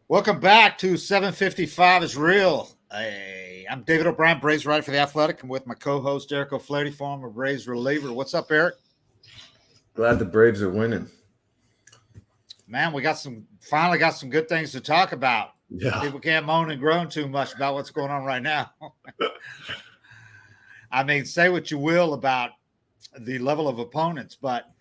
Welcome back to 755 is Real. I'm David O'Brien, Braves writer for The Athletic. I'm with my co-host, Eric O'Flaherty, former Braves reliever. What's up, Eric? Glad the Braves are winning. Man, we finally got some good things to talk about. Yeah. People can't moan and groan too much about what's going on right now. I mean, say what you will about the level of opponents, but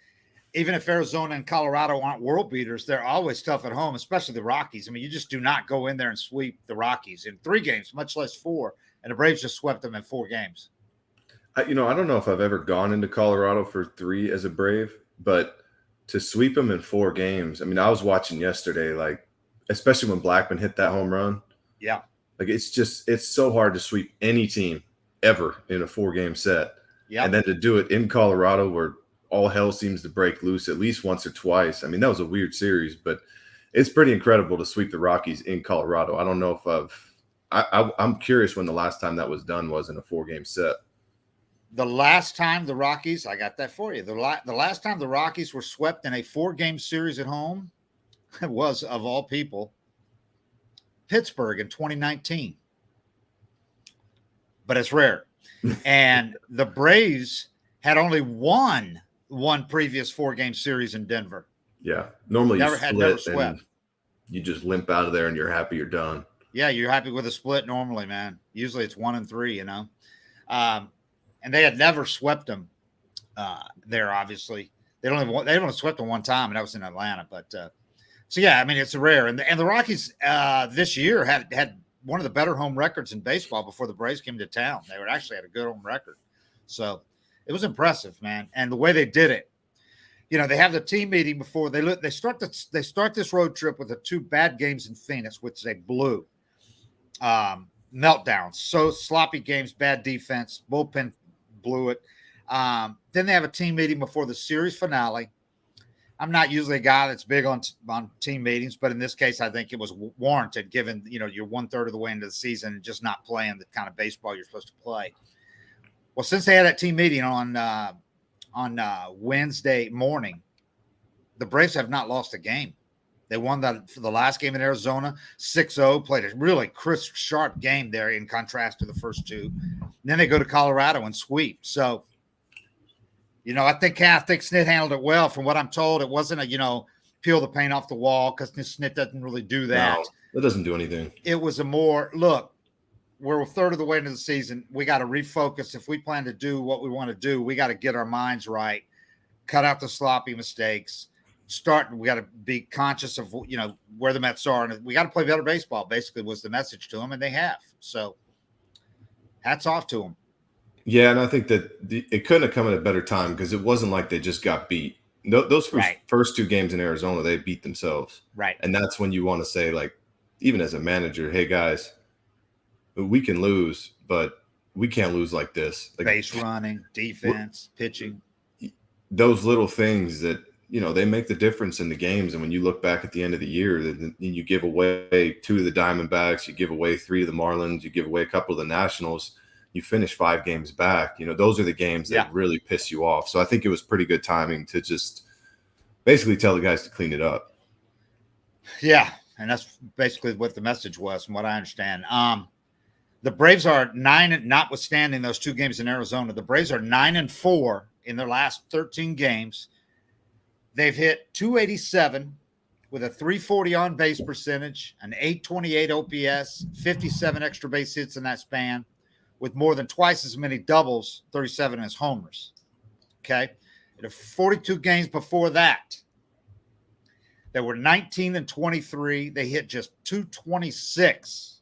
even if Arizona and Colorado aren't world beaters, they're always tough at home, especially the Rockies. I mean, you just do not go in there and sweep the Rockies in 3 games, much less 4. And the Braves just swept them in 4 games. I don't know if I've ever gone into Colorado for 3 as a Brave, but to sweep them in 4 games. I mean, I was watching yesterday, especially when Blackman hit that home run. Yeah. It's so hard to sweep any team ever in a 4-game set. Yeah. And then to do it in Colorado where all hell seems to break loose at least once or twice. I mean, that was a weird series, but it's pretty incredible to sweep the Rockies in Colorado. I don't know if I'm curious when the last time that was done was in a 4-game set. The last time the Rockies, I got that for you. The last time the Rockies were swept in a 4-game series at home was, of all people, Pittsburgh in 2019. But it's rare. And the Braves had only won one previous 4-game series in Denver. Yeah. Normally never swept. You just limp out of there and you're happy you're done. Yeah, you're happy with a split normally, man. Usually it's 1-3, and they had never swept them there, obviously. They only swept them one time, and that was in Atlanta. But so yeah, I mean, it's rare. And the Rockies this year had one of the better home records in baseball before the Braves came to town. They actually had a good home record. So it was impressive, man. And the way they did it, they have the team meeting before they start this road trip with the 2 bad games in Phoenix, which they blew. Meltdowns, so sloppy games, bad defense, bullpen blew it. Then they have a team meeting before the series finale. I'm not usually a guy that's big on team meetings, but in this case, I think it was warranted given, you're 1/3 of the way into the season and just not playing the kind of baseball you're supposed to play. Well, since they had that team meeting on Wednesday morning, the Braves have not lost a game. They won for the last game in Arizona, 6-0, played a really crisp, sharp game there in contrast to the first 2. And then they go to Colorado and sweep. So, I think Snit handled it well. From what I'm told, it wasn't a, peel the paint off the wall because Snit doesn't really do that. No, it doesn't do anything. It was a more, look, we're 1/3 of the way into the season. We got to refocus. If we plan to do what we want to do, we got to get our minds right, cut out the sloppy mistakes. We got to be conscious of, where the Mets are. And we got to play better baseball, basically, was the message to them, and they have. So hats off to them. Yeah, and I think that it couldn't have come at a better time because it wasn't like they just got beat. Those first 2 games in Arizona, they beat themselves. Right. And that's when you want to say, even as a manager, hey, guys, we can lose, but we can't lose like this. Base running, defense, pitching. Those little things that, they make the difference in the games. And when you look back at the end of the year, then you give away 2 to the Diamondbacks, you give away 3 to the Marlins, you give away a couple of the Nationals, you finish 5 games back. Those are the games that really piss you off. So I think it was pretty good timing to just basically tell the guys to clean it up. Yeah, and that's basically what the message was, from what I understand. The Braves are 9, notwithstanding those 2 games in Arizona. The Braves are 9-4 in their last 13 games. They've hit .287 with a .340 on base percentage, an .828 OPS, 57 extra base hits in that span, with more than twice as many doubles, 37 as homers. Okay, in the 42 games before that, they were 19-23. They hit just .226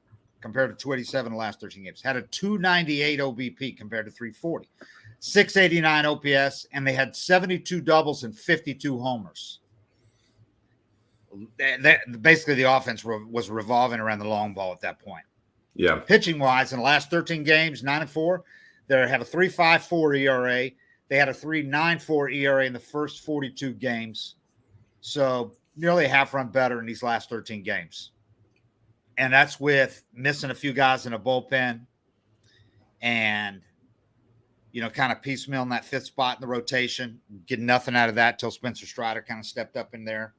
compared to .287 in the last 13 games. Had a .298 OBP compared to .340. .689 OPS, and they had 72 doubles and 52 homers. Basically, the offense was revolving around the long ball at that point. Yeah. Pitching-wise, in the last 13 games, 9-4, they have a 3.54 ERA. They had a 3.94 ERA in the first 42 games. So nearly a half run better in these last 13 games. And that's with missing a few guys in a bullpen and, kind of piecemeal in that 5th spot in the rotation, getting nothing out of that till Spencer Strider kind of stepped up in there.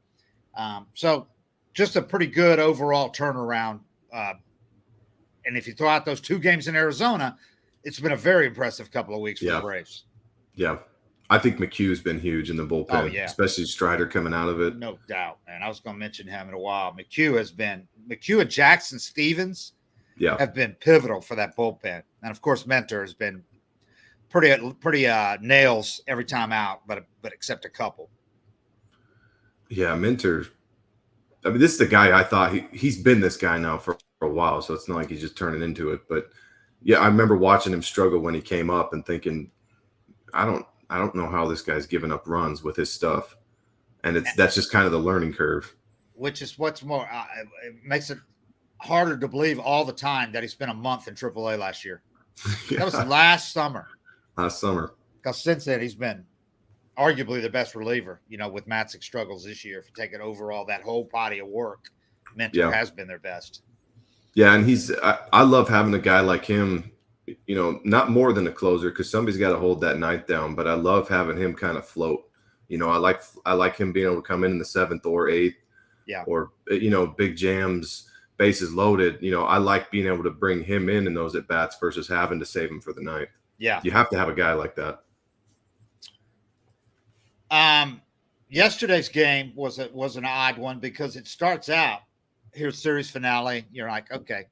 So just a pretty good overall turnaround. And if you throw out those 2 games in Arizona, it's been a very impressive couple of weeks for the Braves. Yeah. I think McHugh's been huge in the bullpen, especially Strider coming out of it. No doubt, man. I was going to mention him in a while. McHugh and Jackson Stevens have been pivotal for that bullpen. And, of course, Mentor has been pretty nails every time out, but except a couple. Yeah, Mentor. I mean, this is the guy I thought he's been this guy now for a while, so it's not like he's just turning into it. But, yeah, I remember watching him struggle when he came up and thinking, I don't know how this guy's giving up runs with his stuff. And that's just kind of the learning curve. Which is what's more it makes it harder to believe all the time that he spent a month in AAA last year. That was last summer. Because since then, he's been arguably the best reliever, with Matzek's struggles this year. If you take it overall, that whole body of work, Mentor has been their best. Yeah, and I love having a guy like him, not more than a closer because somebody's got to hold that ninth down, but I love having him kind of float. I like him being able to come in the 7th or 8th. Yeah. Or, big jams, bases loaded. I like being able to bring him in those at-bats versus having to save him for the ninth. Yeah. You have to have a guy like that. Yesterday's game was an odd one because it starts out, here's series finale. You're like, okay,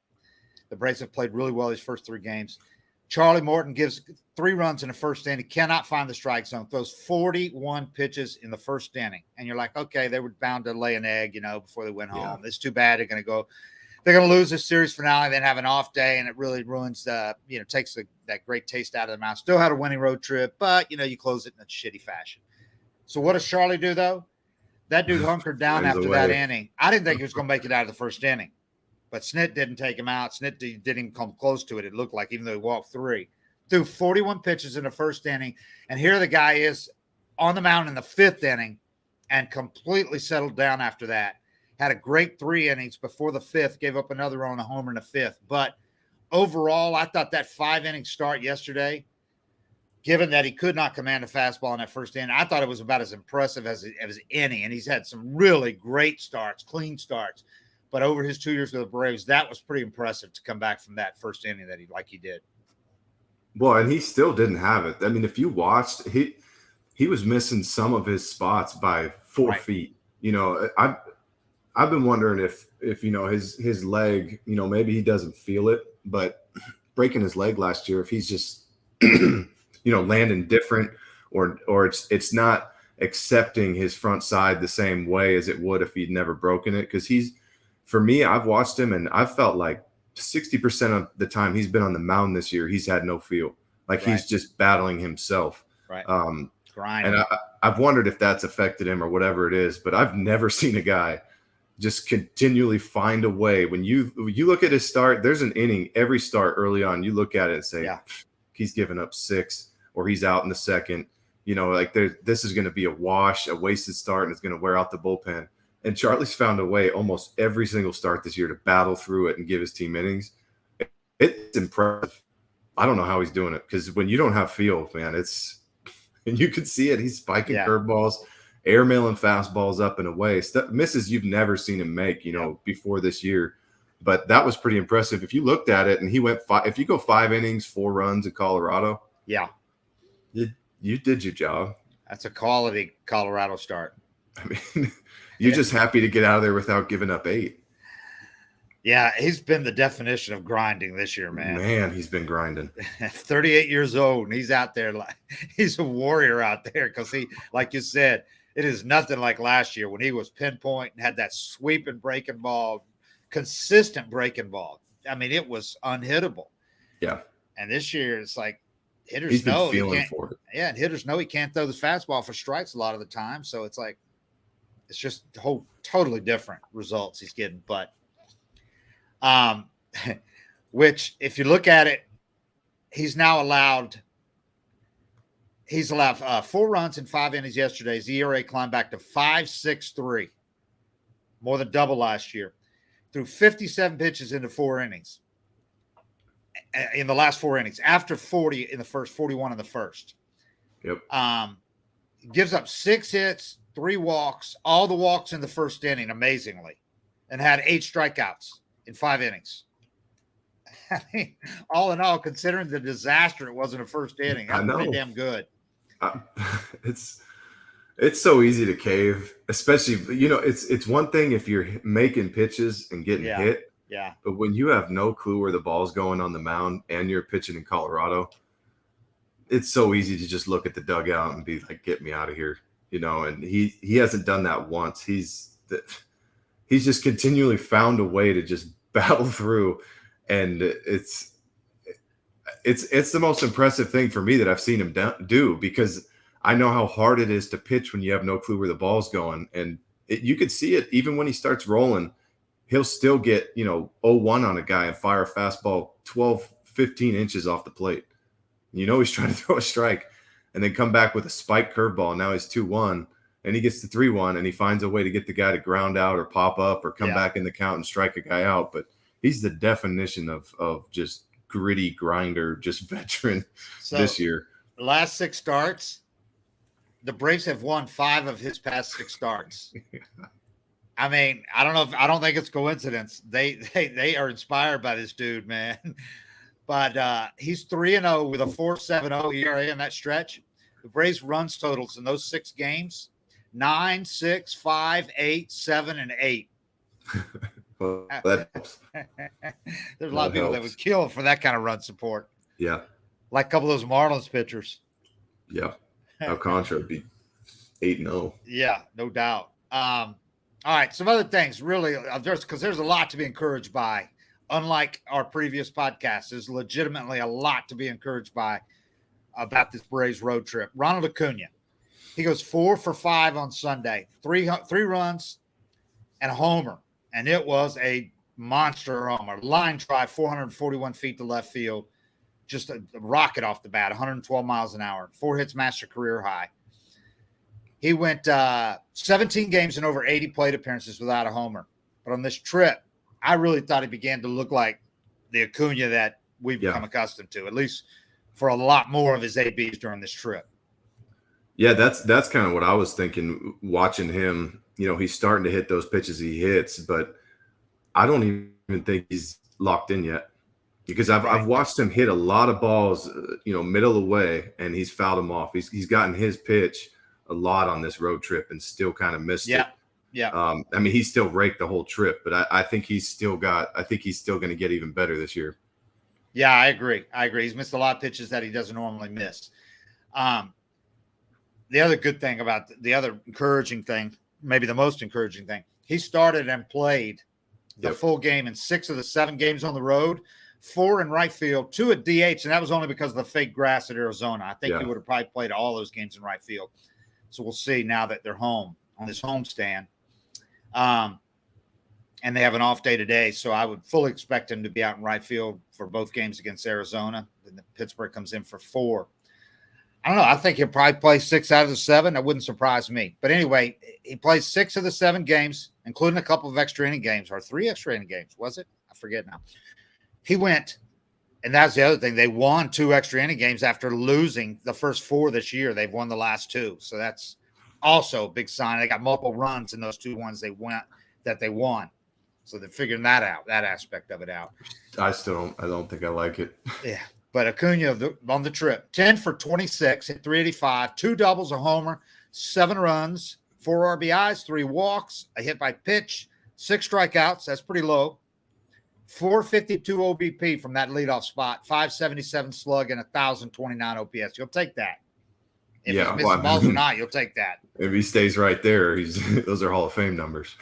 the Braves have played really well these first 3 games. Charlie Morton gives 3 runs in the first inning, cannot find the strike zone, throws 41 pitches in the first inning. And you're like, okay, they were bound to lay an egg, before they went home. It's too bad they're going to lose this series finale, then have an off day, and it really ruins takes that great taste out of the mouth. Still had a winning road trip, but, you close it in a shitty fashion. So what does Charlie do, though? That dude hunkered down after that inning. I didn't think he was going to make it out of the first inning. But Snit didn't take him out. Snit didn't even come close to it, it looked like, even though he walked 3. Threw 41 pitches in the first inning. And here the guy is on the mound in the 5th inning and completely settled down after that. Had a great 3 innings before the 5th, gave up another run on a homer in the 5th. But overall, I thought that 5-inning start yesterday, given that he could not command a fastball in that first inning, I thought it was about as impressive as any. And he's had some really great starts, clean starts. But over his 2 years with the Braves, that was pretty impressive to come back from that first inning he did. Well, and he still didn't have it. I mean, if you watched, he was missing some of his spots by 4 feet. I've been wondering if his leg, maybe he doesn't feel it, but breaking his leg last year, if he's just landing different or it's not accepting his front side the same way as it would if he'd never broken it. Because for me, I've watched him and I've felt like 60% of the time he's been on the mound this year, he's had no feel. Like he's just battling himself. Right. And I've wondered if that's affected him or whatever it is, but I've never seen a guy just continually find a way. When you look at his start, there's an inning every start early on. You look at it and say, he's given up 6 or he's out in the 2nd. This is going to be a wash, a wasted start, and it's going to wear out the bullpen. And Charlie's found a way almost every single start this year to battle through it and give his team innings. It's impressive. I don't know how he's doing it because when you don't have feel, man, and you can see it. He's spiking curveballs, airmailing fastballs up and away, misses you've never seen him make, before this year. But that was pretty impressive. If you looked at it and he went if you go 5 innings, 4 runs in Colorado, you did your job. That's a quality Colorado start. I mean, you're just happy to get out of there without giving up 8. Yeah, he's been the definition of grinding this year, man. Man, he's been grinding. 38 years old, and he's out there like he's a warrior out there because he, like you said, it is nothing like last year when he was pinpoint and had that sweeping breaking ball, consistent breaking ball. I mean, it was unhittable. Yeah. And this year, it's like hitters know he can't. For it. Yeah, and hitters know he can't throw the fastball for strikes a lot of the time. So it's like it's just totally different results he's getting. But which, if you look at it, he's allowed 4 runs in 5 innings yesterday. His ERA climbed back to 5.63, more than double last year. Threw 57 pitches into 4 innings. In the last 4 innings, after 40 in the first, 41 in the first. Yep. Gives up 6 hits, 3 walks, all the walks in the first inning, amazingly. and had 8 strikeouts in 5 innings. I mean, all in all, considering the disaster it was in the first inning, that's pretty damn good. It's so easy to cave, especially, it's one thing if you're making pitches and getting hit. Yeah. But when you have no clue where the ball's going on the mound and you're pitching in Colorado, it's so easy to just look at the dugout and be like, get me out of here. And he hasn't done that once. He's just continually found a way to just battle through. And it's the most impressive thing for me that I've seen him do, because I know how hard it is to pitch when you have no clue where the ball's going. And you could see it even when he starts rolling, he'll still get, 0-1 on a guy and fire a fastball 12, 15 inches off the plate. He's trying to throw a strike and then come back with a spike curveball. Now he's 2-1 and he gets to 3-1 and he finds a way to get the guy to ground out or pop up or come back in the count and strike a guy out. But he's the definition of just gritty grinder, just veteran this year. Last 6 starts, the Braves have won 5 of his past 6 starts. I mean, I don't think it's coincidence. They are inspired by this dude, man. But he's 3-0 with a 4.70 ERA in that stretch. The Braves runs totals in those 6 games: 9, 6, 5, 8, 7, and 8. Well, that helps. There's a lot of people that would kill for that kind of run support. Yeah. Like a couple of those Marlins pitchers. Yeah. Alcantara would be 8-0. Yeah, no doubt. All right, some other things, really, because there's a lot to be encouraged by. Unlike our previous podcast, there's legitimately a lot to be encouraged by about this Braves road trip. Ronald Acuna, he goes 4 for 5 on Sunday, 3 runs and a homer, and it was a monster homer. Line drive, 441 feet to left field, just a rocket off the bat, 112 miles an hour, 4 hits, master career high. He went 17 games and over 80 plate appearances without a homer. But on this trip, I really thought he began to look like the Acuna that we've become accustomed to, at least for a lot more of his ABs during this trip. Yeah, that's kind of what I was thinking watching him. He's starting to hit those pitches he hits, but I don't even think he's locked in yet, because I've watched him hit a lot of balls, middle of the way, and he's fouled them off. He's gotten his pitch a lot on this road trip and still kind of missed it. Yeah. I mean, he still raked the whole trip, but I think he's still going to get even better this year. Yeah, I agree. He's missed a lot of pitches that he doesn't normally miss. The other good thing about the other encouraging thing, maybe the most encouraging thing, he started and played the full game in 6 of the 7 games on the road, 4 in right field, 2 at DH, and that was only because of the fake grass at Arizona. I think he would have probably played all those games in right field. So we'll see now that they're home on this homestand. And they have an off day today, so I would fully expect him to be out in right field for both games against Arizona. Then Pittsburgh comes in for 4. I don't know. I think he'll probably play 6 out of the 7. That wouldn't surprise me. But anyway, he plays 6 of the 7 games, including a couple of extra inning games, or 3 extra inning games, was it? I forget now. He went, and that's the other thing. They won 2 extra inning games after losing the first 4 this year. They've won the last 2. So that's also a big sign. They got multiple runs in those 2 ones they won. So they're figuring that out, that aspect of it out. I don't think I like it. Yeah. But Acuna on the trip, 10 for 26, hit 385, 2 doubles, a homer, 7 runs, 4 RBIs, 3 walks, a hit by pitch, 6 strikeouts. That's pretty low. 452 OBP from that leadoff spot, 577 slug, and 1,029 OPS. You'll take that. If he's missing balls or not, you'll take that. If he stays right there, those are Hall of Fame numbers.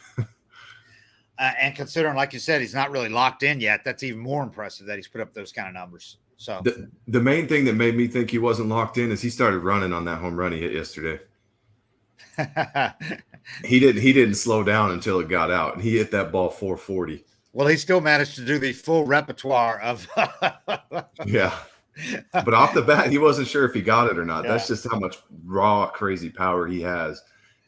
And considering, like you said, he's not really locked in yet, that's even more impressive that he's put up those kind of numbers. So the main thing that made me think he wasn't locked in is he started running on that home run he hit yesterday. He didn't slow down until it got out, and he hit that ball 440. Well, he still managed to do the full repertoire of yeah. But off the bat, he wasn't sure if he got it or not. That's just how much raw, crazy power he has,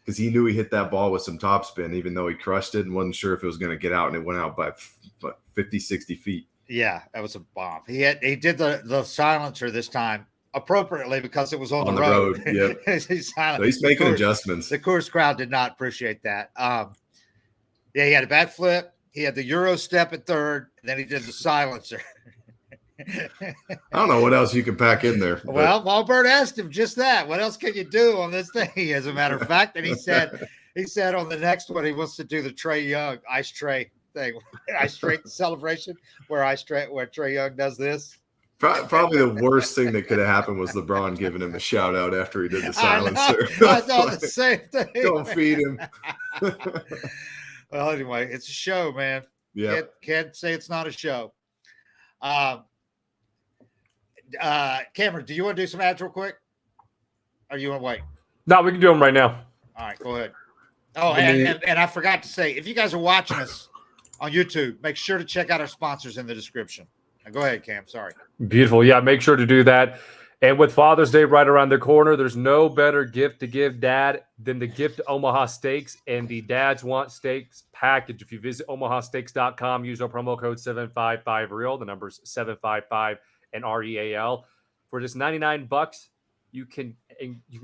because he knew he hit that ball with some topspin, even though he crushed it and wasn't sure if it was going to get out, and it went out by 50, 60 feet. Yeah, that was a bomb. He did the silencer this time appropriately because it was on the road. Yep. He's making adjustments. The Coors crowd did not appreciate that. Yeah, he had a bat flip. He had the Euro step at third. And then he did the silencer. I don't know what else you can pack in there. Well, Walbert asked him just that. What else can you do on this thing, as a matter of fact? And he said on the next one, he wants to do the Trae Young ice tray thing. Ice tray celebration where Trae Young does this. Probably the worst thing that could have happened was LeBron giving him a shout out after he did the silencer. I thought the same thing. Don't feed him. Well, anyway, it's a show, man. Yeah. Can't say it's not a show. Cameron, do you want to do some ads real quick? Or you want to wait? No, we can do them right now. All right, go ahead. Oh, and I forgot to say, if you guys are watching us on YouTube, make sure to check out our sponsors in the description. Now, go ahead, Cam. Sorry. Beautiful. Yeah, make sure to do that. And with Father's Day right around the corner, there's no better gift to give Dad than the gift Omaha Steaks and the Dads Want Steaks package. If you visit omahasteaks.com, use our promo code 755REAL. The number's 755 and REAL. For just $99, you can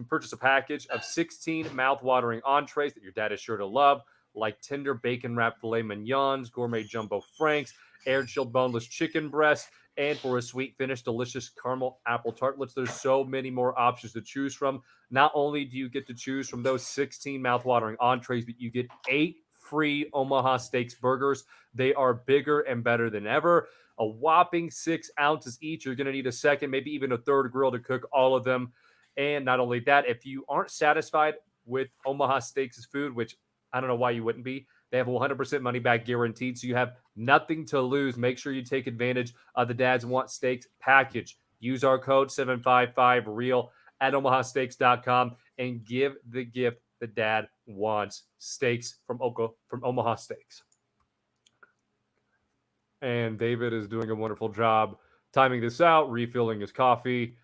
purchase a package of 16 mouth-watering entrees that your dad is sure to love, like tender bacon-wrapped filet mignons, gourmet jumbo franks, air-chilled boneless chicken breast, and for a sweet finish, delicious caramel apple tartlets. There's so many more options to choose from. Not only do you get to choose from those 16 mouth-watering entrees, but you get 8 free Omaha Steaks burgers. They are bigger and better than ever. A whopping 6 ounces each. You're going to need a second, maybe even a third grill to cook all of them. And not only that, if you aren't satisfied with Omaha Steaks' food, which I don't know why you wouldn't be, they have 100% money back guaranteed, so you have nothing to lose. Make sure you take advantage of the Dads Want Steaks package. Use our code 755REAL at omahasteaks.com and give the gift the dad wants. Steaks from Omaha Steaks. And David is doing a wonderful job timing this out, refilling his coffee.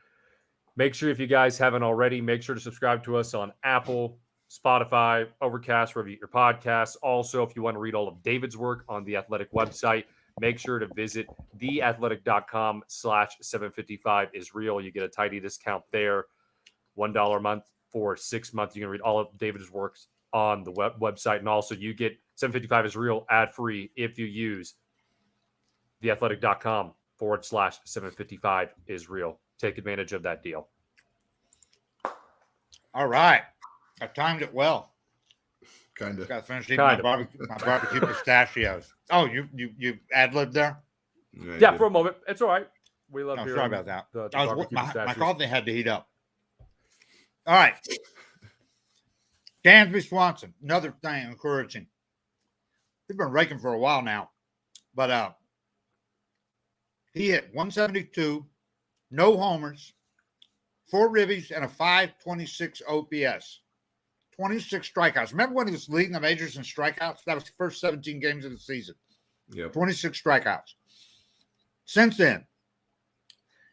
Make sure, if you guys haven't already, make sure to subscribe to us on Apple, Spotify, Overcast, wherever you get your podcasts. Also, if you want to read all of David's work on the Athletic website, make sure to visit theathletic.com/755isreal. You get a tidy discount there. $1 a month for 6 months. You can read all of David's works on the website. And also, you get 755 is real ad-free if you use theathletic.com/755isreal. Take advantage of that deal. All right. I timed it well. Kind of. Got to finish eating my barbecue pistachios. Oh, you ad-libbed there? Yeah, for a moment. It's all right. We love hearing. Sorry about that. My coffee coffee had to heat up. All right. Dansby Swanson, another thing encouraging. He's been raking for a while now, but he hit 172, no homers, 4 ribbies, and a 526 OPS. 26 strikeouts. Remember when he was leading the majors in strikeouts? That was the first 17 games of the season. Yep. 26 strikeouts. Since then,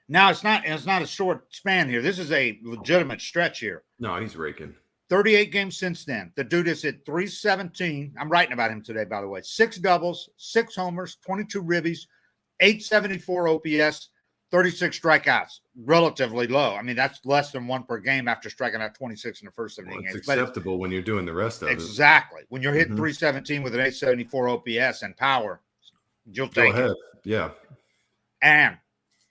now it's not a short span here. This is a legitimate stretch here. No, he's raking. 38 games since then. The dude is at 317. I'm writing about him today, by the way. 6 doubles, 6 homers, 22 ribbies, 874 OPS, 36 strikeouts. Relatively low. I mean, that's less than 1 per game after striking out 26 in the first 17 games. It's acceptable when you're doing the rest of it. Exactly. When you're hitting 317 with an 874 OPS and power, you'll take it. Yeah. And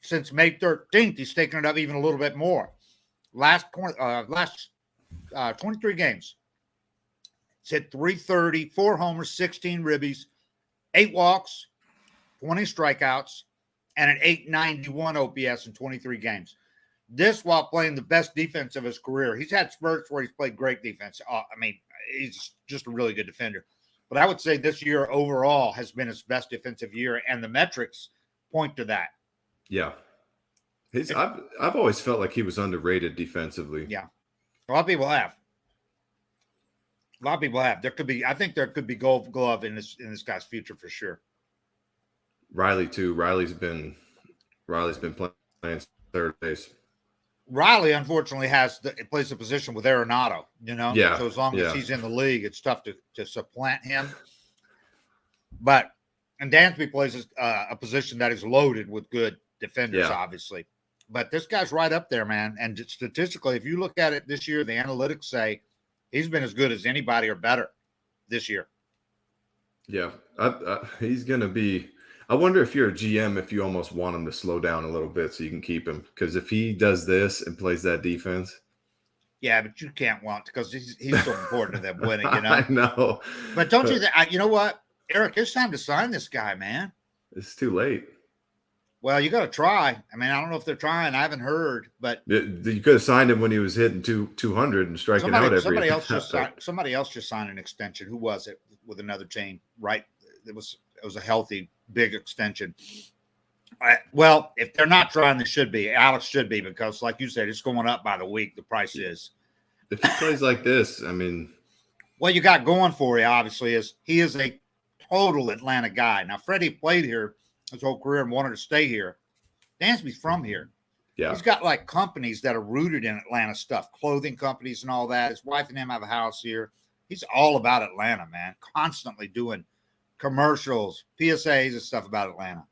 since May 13th, he's taken it up even a little bit more. Last 23 games. It's hit 330, 4 homers, 16 ribbies, 8 walks, 20 strikeouts, and an 891 OPS in 23 games. This while playing the best defense of his career. He's had spurts where he's played great defense. I mean, he's just a really good defender. But I would say this year overall has been his best defensive year, and the metrics point to that. Yeah. I've always felt like he was underrated defensively. Yeah. A lot of people have. I think there could be Gold Glove in this guy's future for sure. Riley too. Riley's been playing third base. Riley, unfortunately, plays a position with Arenado, Yeah. So as long as he's in the league, it's tough to supplant him. And Dansby plays a position that is loaded with good defenders, obviously. But this guy's right up there, man. And statistically, if you look at it this year, the analytics say he's been as good as anybody or better this year. Yeah, he's going to be. I wonder if you're a GM, if you almost want him to slow down a little bit so you can keep him. Because if he does this and plays that defense. Yeah, but you can't want because he's so important to them winning, I know. But don't you think, you know what, Eric, it's time to sign this guy, man. It's too late. Well, you got to try. I mean, I don't know if they're trying. I haven't heard, but you could have signed him when he was hitting 200 and striking out every. Somebody else just signed an extension. Who was it with another team? Right, it was a healthy big extension. Well, if they're not trying, they should be. Alex should be because, like you said, it's going up by the week. The price is. If he plays like this, I mean, what you got going for you obviously is he is a total Atlanta guy. Now, Freddie played here his whole career and wanted to stay here. Dansby's from here. Yeah. He's got like companies that are rooted in Atlanta stuff, clothing companies and all that. His wife and him have a house here. He's all about Atlanta, man. Constantly doing commercials, PSAs and stuff about Atlanta.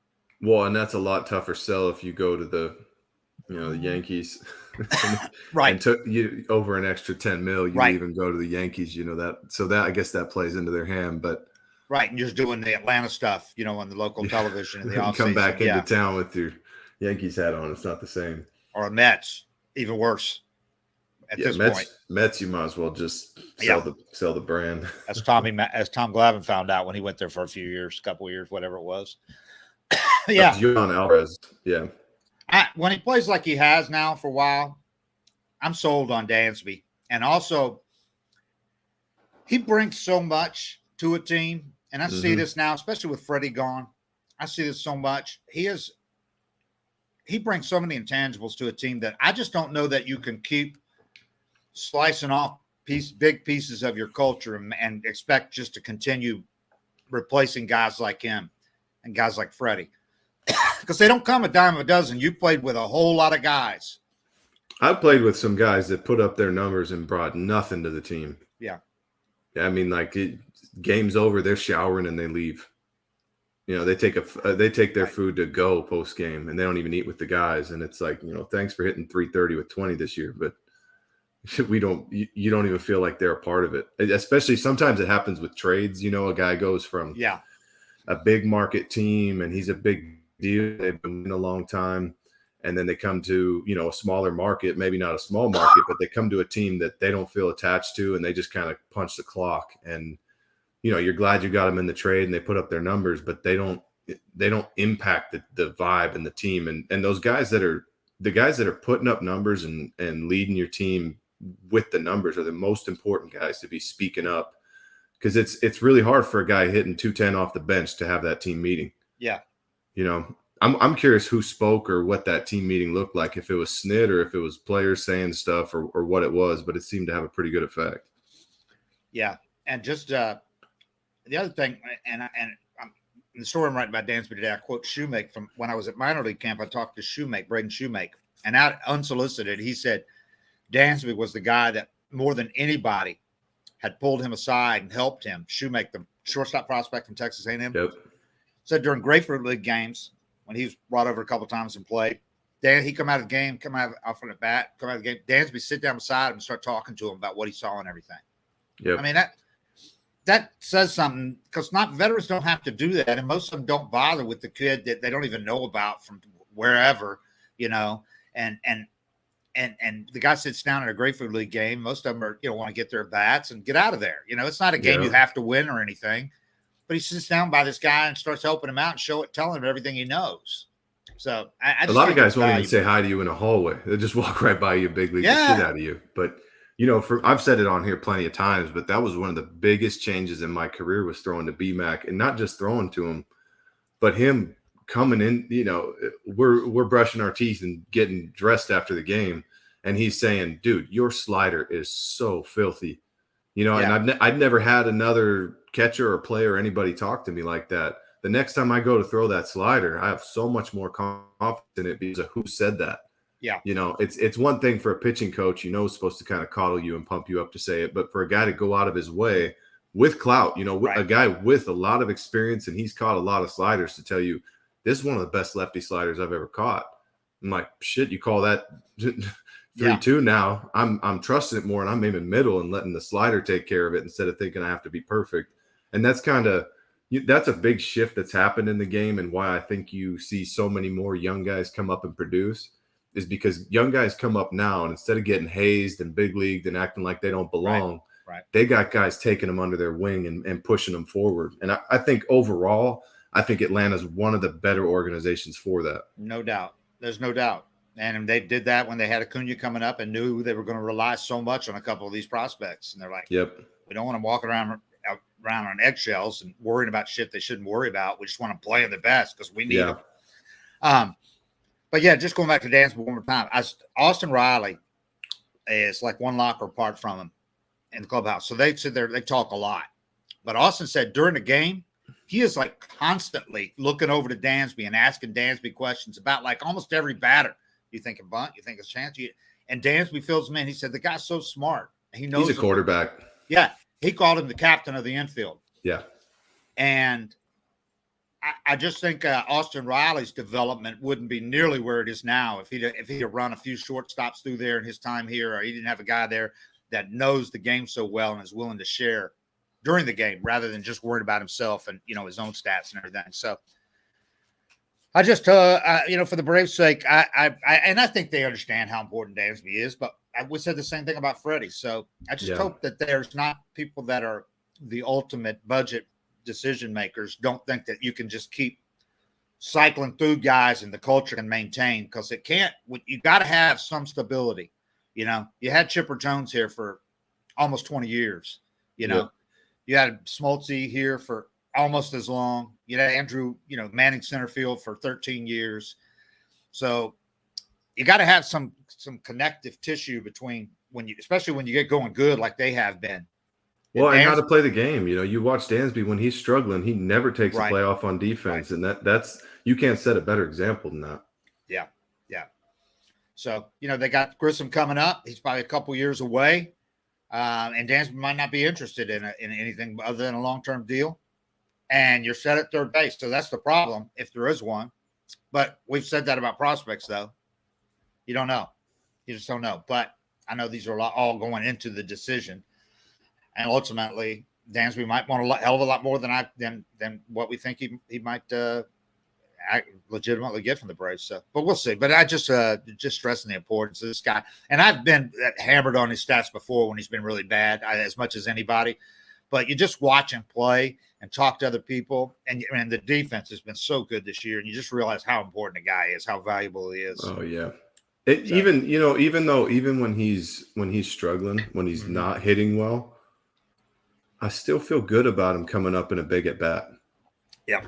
Well, and that's a lot tougher sell if you go to the Yankees. Right. And took you over an extra 10 mil. You right. even go to the Yankees, that. So that, I guess that plays into their hand, but. Right, and just doing the Atlanta stuff, on the local television in the offseason. Come back into town with your Yankees hat on. It's not the same. Or a Mets, even worse. At this point, Mets, you might as well just sell the brand. As Tom Glavine found out when he went there for a couple of years, whatever it was. Yeah, Yohan Alvarez. Yeah, when he plays like he has now for a while, I'm sold on Dansby, and also he brings so much to a team. And I see this now, especially with Freddie gone. I see this so much. He brings so many intangibles to a team that I just don't know that you can keep slicing off big pieces of your culture and expect just to continue replacing guys like him and guys like Freddie. Because they don't come a dime a dozen. You played with a whole lot of guys. I played with some guys that put up their numbers and brought nothing to the team. Yeah. I mean, game's over, they're showering and they leave. They take their food to go post game and they don't even eat with the guys. And it's like, thanks for hitting 330 with 20 this year, but you don't even feel like they're a part of it. Especially sometimes it happens with trades. A guy goes from a big market team and he's a big deal. They've been in a long time. And then they come to, a smaller market, maybe not a small market, but they come to a team that they don't feel attached to and they just kind of punch the clock. And, you're glad you got them in the trade and they put up their numbers, but they don't impact the vibe and the team. And those guys that are putting up numbers and leading your team with the numbers are the most important guys to be speaking up. Because it's really hard for a guy hitting 210 off the bench to have that team meeting. Yeah. I'm curious who spoke or what that team meeting looked like, if it was Snit or if it was players saying stuff or what it was, but it seemed to have a pretty good effect. Yeah. And just the other thing, and in the story I'm writing about Dansby today, I quote Shoemake from when I was at minor league camp. I talked to Braden Shoemake, and out unsolicited, he said Dansby was the guy that more than anybody had pulled him aside and helped him. Shoemake, the shortstop prospect from Texas A&M, said during Grapefruit League games, when he was brought over a couple of times and played, he come out of the game, Dansby sit down beside him and start talking to him about what he saw and everything. Yep. I mean, that says something, because veterans don't have to do that, and most of them don't bother with the kid that they don't even know about from wherever, and the guy sits down at a Grapefruit League game. Most of them are, want to get their bats and get out of there. It's not a game you have to win or anything. But he sits down by this guy and starts helping him out and telling him everything he knows. So a lot of guys won't even say hi to you in a hallway. They'll just walk right by you, big league the shit out of you. But I've said it on here plenty of times, but that was one of the biggest changes in my career, was throwing to BMAC, and not just throwing to him, but him coming in. We're brushing our teeth and getting dressed after the game, and he's saying, "Dude, your slider is so filthy." And I'd never had another catcher or player or anybody talk to me like that. The next time I go to throw that slider, I have so much more confidence in it because of who said that. Yeah. It's one thing for a pitching coach, is supposed to kind of coddle you and pump you up to say it. But for a guy to go out of his way with clout, a guy with a lot of experience, and he's caught a lot of sliders, to tell you, this is one of the best lefty sliders I've ever caught. I'm like, shit, you call that 3-2 now? I'm trusting it more, and I'm aiming middle and letting the slider take care of it instead of thinking I have to be perfect. And that's kind of that's a big shift that's happened in the game, and why I think you see so many more young guys come up and produce is because young guys come up now, and instead of getting hazed and big leagued and acting like they don't belong, right. They got guys taking them under their wing and pushing them forward. And I think overall, I think Atlanta's one of the better organizations for that. No doubt. There's no doubt. And they did that when they had Acuna coming up and knew they were going to rely so much on a couple of these prospects. And they're like, yep, we don't want to walk around on eggshells and worrying about shit they shouldn't worry about. We just want to play the best because we need them. But yeah, just going back to Dansby one more time. Austin Riley is like one locker apart from him in the clubhouse. So they sit there, they talk a lot. But Austin said during the game, he is like constantly looking over to Dansby and asking Dansby questions about like almost every batter. You think a bunt, you think a chance. And Dansby fills him in. He said the guy's so smart. He knows he's a quarterback. Yeah. He called him the captain of the infield. Yeah. And I just think Austin Riley's development wouldn't be nearly where it is now if he'd run a few shortstops through there in his time here, or he didn't have a guy there that knows the game so well and is willing to share during the game rather than just worried about himself and, his own stats and everything. So I just, for the Braves' sake, I think they understand how important Dansby is, but I would say the same thing about Freddie. So I just hope that there's not people that are the ultimate budget decision makers don't think that you can just keep cycling through guys and the culture can maintain, because it can't. You got to have some stability. You had Chipper Jones here for almost 20 years. You had Smoltz here for almost as long. You had Andrew, manning center field for 13 years. So you got to have some connective tissue between especially when you get going good like they have been. Well, and how to play the game. You watch Dansby when he's struggling, he never takes a play off on defense. And that's you can't set a better example than that. Yeah. Yeah. So, they got Grissom coming up. He's probably a couple years away. And Dansby might not be interested in anything other than a long-term deal. And you're set at third base. So that's the problem, if there is one. But we've said that about prospects, though. You don't know. You just don't know. But I know these are all going into the decision. And ultimately, Dansby might want a hell of a lot more than what we think he might legitimately get from the Braves. So, but we'll see. But I just stressing the importance of this guy. And I've been hammered on his stats before when he's been really bad, as much as anybody. But you just watch him play and talk to other people, and the defense has been so good this year, and you just realize how important the guy is, how valuable he is. Oh yeah. Even when he's struggling, when he's not hitting well, I still feel good about him coming up in a big at bat. Yeah.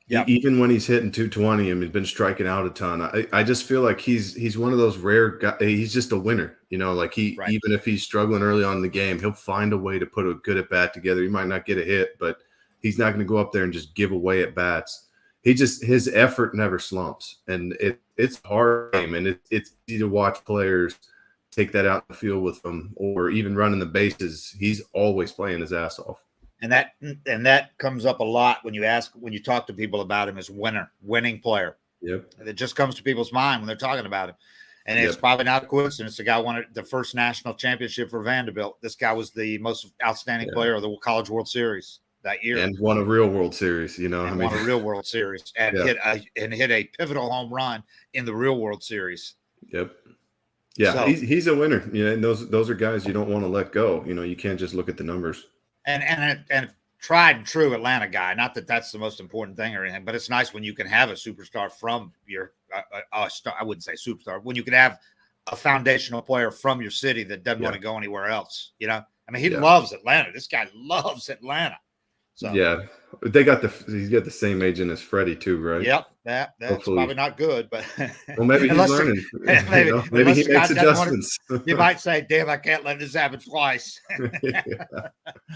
Yeah. Even when he's hitting 220 and he's been striking out a ton, I just feel like he's one of those rare guys. He's just a winner, even if he's struggling early on in the game, he'll find a way to put a good at bat together. He might not get a hit, but he's not going to go up there and just give away at bats. His effort never slumps, and it's a hard game, and it's easy to watch players take that out in the field with him, or even running the bases. He's always playing his ass off. And that comes up a lot when you talk to people about him as winning player. Yep. It just comes to people's mind when they're talking about him. And it's probably not a coincidence. The guy won the first national championship for Vanderbilt. This guy was the most outstanding player of the College World Series that year. And won a real World Series, won a real World Series and hit a pivotal home run in the real World Series. Yep. Yeah, so, he's a winner. And those are guys you don't want to let go. You can't just look at the numbers. And tried and true Atlanta guy. Not that that's the most important thing or anything, but it's nice when you can have a superstar from your star. I wouldn't say superstar. When you can have a foundational player from your city that doesn't want to go anywhere else. He loves Atlanta. This guy loves Atlanta. So yeah, he's got the same agent as Freddie too, right? Yep, that's hopefully. Probably not good, but well, maybe he's learning. Maybe he makes adjustments. You might say, "Damn, I can't let this happen twice."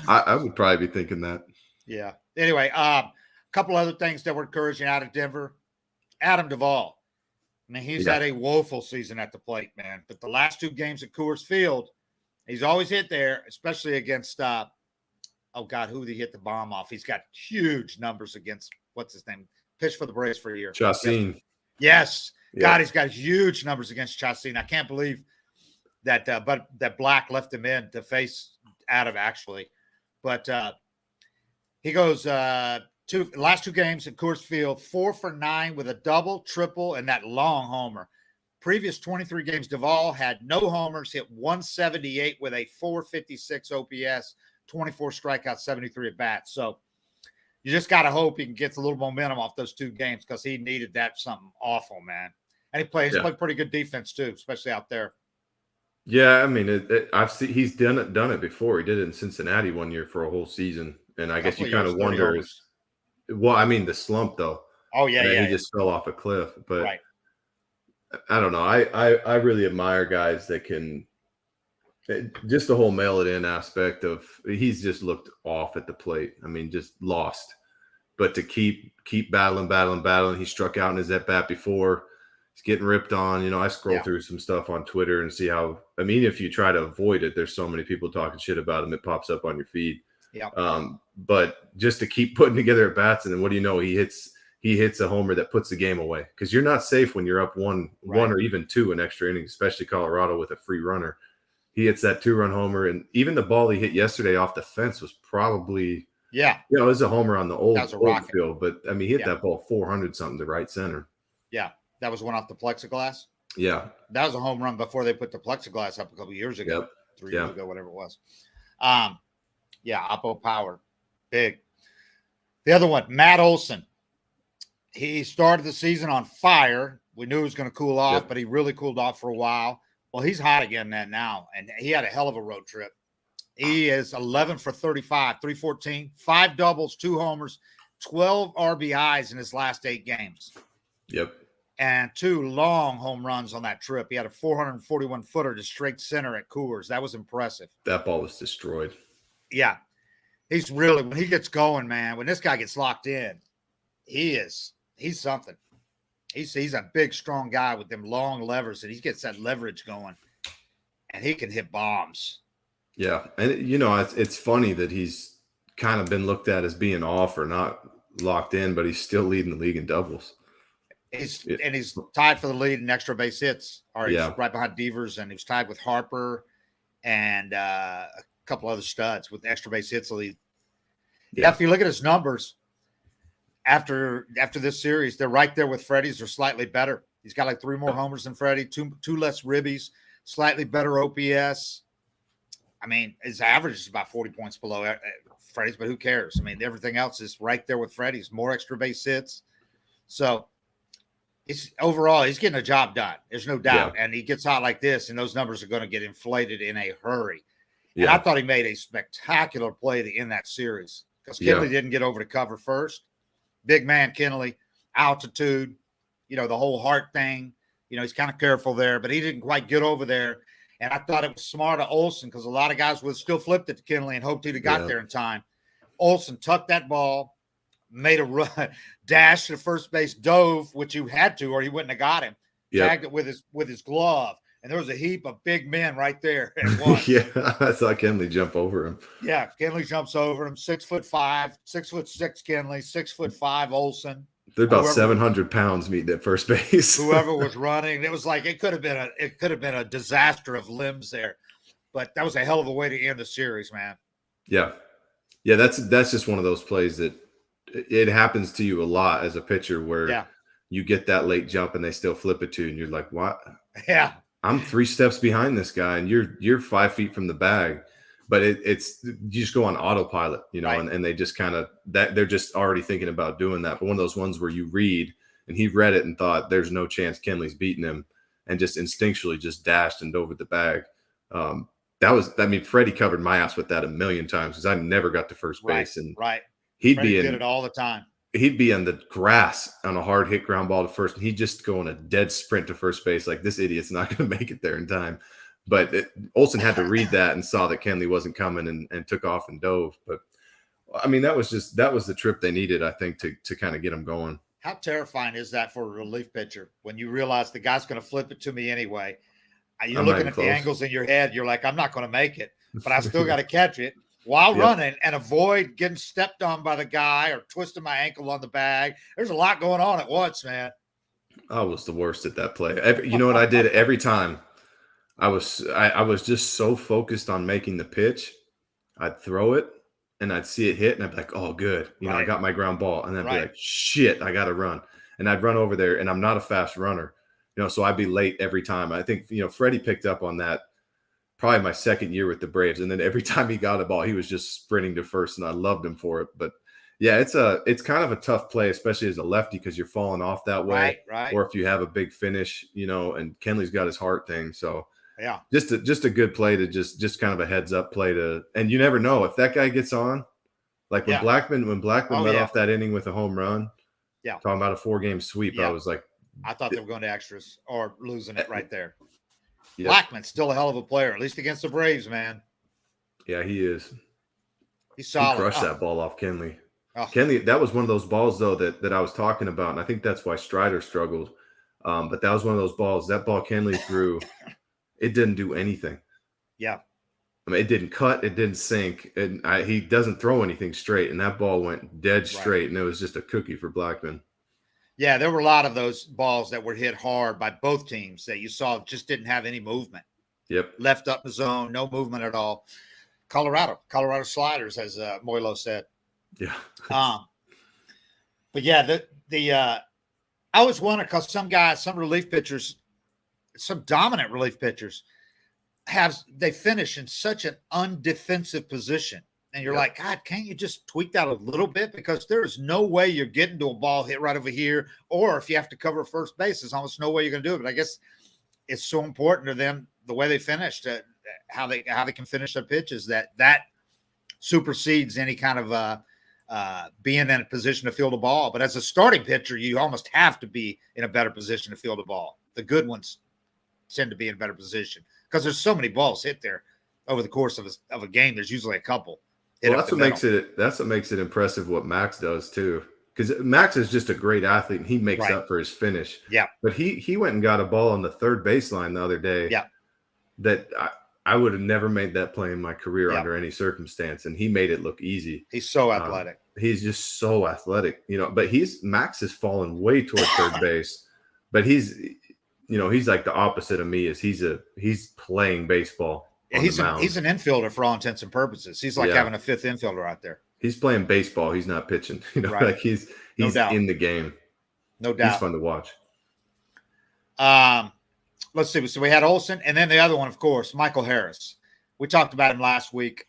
I would probably be thinking that. Yeah. Anyway, a couple other things that were encouraging out of Denver. Adam Duvall. He's had a woeful season at the plate, man. But the last two games at Coors Field, he's always hit there, especially against. Who did he hit the bomb off? He's got huge numbers against what's his name? Pitched for the Braves for a year. Chacin. Yes. Yeah. God, he's got huge numbers against Chacin. I can't believe that that Black left him in to face Adam, actually. But he goes last two games at Coors Field, 4 for 9 with a double, triple, and that long homer. Previous 23 games, Duvall had no homers, hit 178 with a 456 OPS, 24 strikeouts, 73 at bats. So you just got to hope he can get a little momentum off those two games because he needed that something awful, man. And he's played pretty good defense too, especially out there. Yeah, I mean, I've seen he's done it before. He did it in Cincinnati one year for a whole season, and I guess you kind of wonder. Well, I mean, the slump though. Oh yeah, he just fell off a cliff. But I don't know. I really admire guys that can just the whole mail it in aspect of he's just looked off at the plate. I mean, just lost. But to keep battling. He struck out in his at bat before. He's getting ripped on. You know, I scroll through some stuff on Twitter and see how. I mean, if you try to avoid it, there's so many people talking shit about him. It pops up on your feed. Yeah. But just to keep putting together at bats, and then what do you know? He hits a homer that puts the game away because you're not safe when you're up one or even two in extra innings, especially Colorado with a free runner. He hits that 2-run homer, and even the ball he hit yesterday off the fence was probably it was a homer on the old field, but I mean he hit that ball 400 something to right center. Yeah, that was one off the plexiglass. Yeah, that was a home run before they put the plexiglass up a couple years ago, 3 years ago, whatever it was. Oppo power, big. The other one, Matt Olson. He started the season on fire. We knew he was going to cool off, but he really cooled off for a while. Well, he's hot again now, and he had a hell of a road trip. He is 11 for 35, 314, 5 doubles, 2 homers, 12 RBIs in his last 8 games. Yep. And 2 long home runs on that trip. He had a 441-footer to straight center at Coors. That was impressive. That ball was destroyed. Yeah. He's really, when he gets going, man, when this guy gets locked in, he's something. He's a big, strong guy with them long levers, and he gets that leverage going, and he can hit bombs. Yeah, and you know it's funny that he's kind of been looked at as being off or not locked in, but he's still leading the league in doubles. He's tied for the lead in extra base hits. He's right behind Devers, and he's tied with Harper and a couple other studs with extra base hits lead. Yeah, if you look at his numbers. After this series, they're right there with Freddie's. They're slightly better. He's got like 3 more homers than Freddie, two less ribbies, slightly better OPS. I mean, his average is about 40 points below Freddie's, but who cares? I mean, everything else is right there with Freddie's. More extra base hits. So overall, he's getting a job done. There's no doubt. Yeah. And he gets hot like this, and those numbers are going to get inflated in a hurry. Yeah. And I thought he made a spectacular play to end that series because Kinley didn't get over to cover first. Big man, Kinley, altitude, the whole heart thing. He's kind of careful there, but he didn't quite get over there. And I thought it was smart of Olson because a lot of guys would still flipped it to Kinley and hoped he'd have got there in time. Olson tucked that ball, made a run, dashed to first base, dove, which you had to, or he wouldn't have got him. Tagged it with his glove. And there was a heap of big men right there at once. I saw Kinley jump over him. Yeah, Kinley jumps over him. 6'5", 6'6" Kinley, 6'5" Olson. They're about 700 pounds meeting at first base. Whoever was running, it was like it could have been a disaster of limbs there, but that was a hell of a way to end the series, man. Yeah. That's just one of those plays that it happens to you a lot as a pitcher where you get that late jump and they still flip it to you, and you're like, what? Yeah. I'm 3 steps behind this guy, and you're 5 feet from the bag, but it's you just go on autopilot, and they just kind of they're just already thinking about doing that. But one of those ones where you read, and he read it and thought there's no chance Kinley's beating him, and just instinctually just dashed and dove at the bag. Freddie covered my ass with that a million times because I never got to first base, and Freddie did it all the time. He'd be on the grass on a hard hit ground ball to first, and he'd just go on a dead sprint to first base. Like, this idiot's not going to make it there in time. But Olson had to read that and saw that Kenley wasn't coming and took off and dove. But I mean, that was the trip they needed, I think, to kind of get them going. How terrifying is that for a relief pitcher when you realize the guy's going to flip it to me anyway? You're looking at the angles in your head. You're like, I'm not going to make it, but I still got to catch it while running and avoid getting stepped on by the guy or twisting my ankle on the bag. There's a lot going on at once, man. I was the worst at that play. You know what I did every time? I was just so focused on making the pitch. I'd throw it, and I'd see it hit, and I'd be like, oh, good. You know, I got my ground ball. And I'd be like, shit, I got to run. And I'd run over there, and I'm not a fast runner. You know, so I'd be late every time. I think, you know, Freddie picked up on that probably my second year with the Braves. And then every time he got a ball, he was just sprinting to first, and I loved him for it. But yeah, it's kind of a tough play, especially as a lefty, because you're falling off that way. Right. Or if you have a big finish, you know, and Kenley's got his heart thing. So yeah, just a good play to just kind of a heads up play to, and you never know if that guy gets on. Like when Blackman let off that inning with a home run. Yeah. Talking about a 4-game sweep. I was like, I thought they were going to extras or losing it right there. Yep. Blackman's still a hell of a player, at least against the Braves, man. Yeah, he is. He's solid. He crushed that ball off Kenley. Kenley, that was one of those balls, though, that I was talking about, and I think that's why Strider struggled. But that was one of those balls. That ball Kenley threw, it didn't do anything. Yeah. I mean, it didn't cut, it didn't sink, and he doesn't throw anything straight, and that ball went dead straight, and it was just a cookie for Blackman. Yeah, there were a lot of those balls that were hit hard by both teams that you saw just didn't have any movement. Yep. Left up the zone, no movement at all. Colorado sliders, as Moilo said. Yeah. But yeah, I always wonder, because some guys, some relief pitchers, some dominant relief pitchers, they finish in such an undefensive position. And you're like, God, can't you just tweak that a little bit? Because there is no way you're getting to a ball hit right over here. Or if you have to cover first base, there's almost no way you're going to do it. But I guess it's so important to them, the way they finished, how they can finish their pitches, that supersedes any kind of being in a position to field a ball. But as a starting pitcher, you almost have to be in a better position to field a ball. The good ones tend to be in a better position because there's so many balls hit there over the course of a game. There's usually a couple. Well, that's what makes it impressive what Max does too. Because Max is just a great athlete, and he makes up for his finish. Yeah. But he went and got a ball on the third baseline the other day. Yeah. That I would have never made that play in my career under any circumstance, and he made it look easy. He's so athletic. He's just so athletic, you know. But Max has fallen way toward third base, but he's like the opposite of me. He's playing baseball. Yeah, he's an infielder for all intents and purposes. He's like having a fifth infielder out there. He's playing baseball. He's not pitching. You know, like he's in the game. No doubt. He's fun to watch. Let's see. So we had Olson, and then the other one, of course, Michael Harris. We talked about him last week.